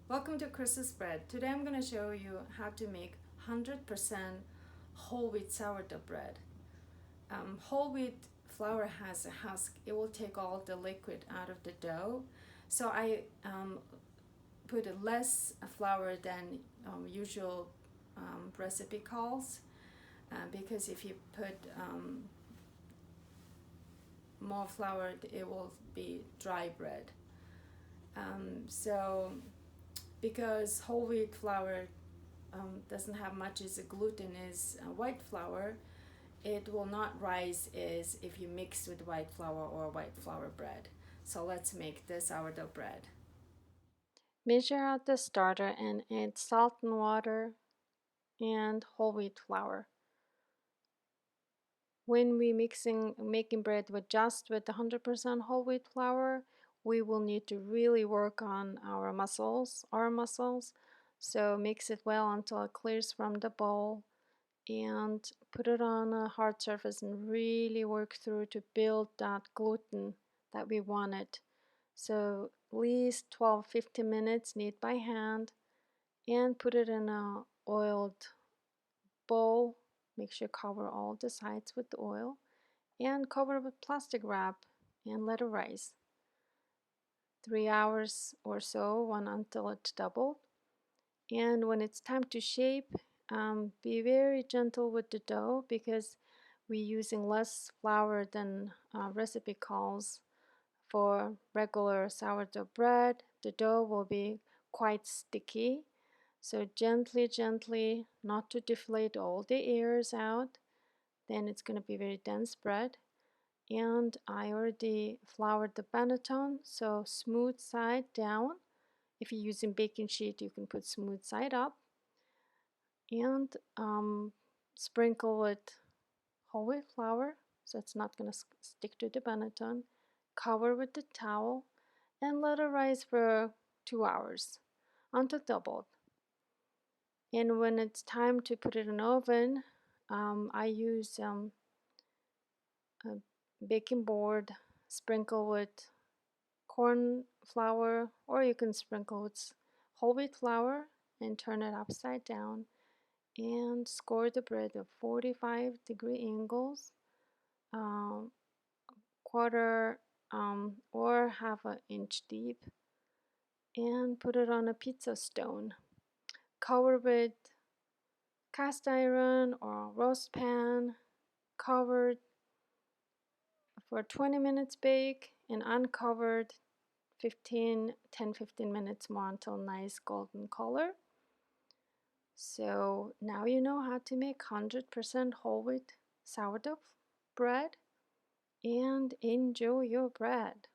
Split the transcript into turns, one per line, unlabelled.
Welcome to Chris's Bread. Today I'm going to show you how to make 100% whole wheat sourdough bread. Whole wheat flour has a husk. It will take all the liquid out of the dough. So I put less flour than usual recipe calls because if you put more flour it will be dry bread. Because whole wheat flour doesn't have much as a gluten as white flour, it will not rise as if you mix with white flour or white flour bread. So let's make this sourdough bread. Measure out the starter and add salt and water and whole wheat flour. When we making bread with 100% whole wheat flour, we will need to really work on our muscles. So mix it well until it clears from the bowl and put it on a hard surface and really work through to build that gluten that we wanted. So at least 12-15 minutes, knead by hand, and put it in a oiled bowl. Make sure cover all the sides with the oil and cover with plastic wrap and let it rise 3 hours or so, until it's doubled. And when it's time to shape, be very gentle with the dough because we're using less flour than recipe calls for regular sourdough bread. The dough will be quite sticky, so gently, not to deflate all the airs out, then it's going to be very dense bread. And I already floured the panettone, so smooth side down. If you're using baking sheet, you can put smooth side up. And sprinkle with whole wheat flour, so it's not going to stick to the panettone. Cover with the towel and let it rise for 2 hours until doubled. And when it's time to put it in the oven, I use a baking board, sprinkle with corn flour, or you can sprinkle with whole wheat flour and turn it upside down and score the bread at 45-degree angles, quarter or half an inch deep, and put it on a pizza stone. Cover with cast iron or roast pan, covered for 20 minutes bake, and uncovered 10-15 minutes more until nice golden color. So now you know how to make 100% whole wheat sourdough bread, and enjoy your bread.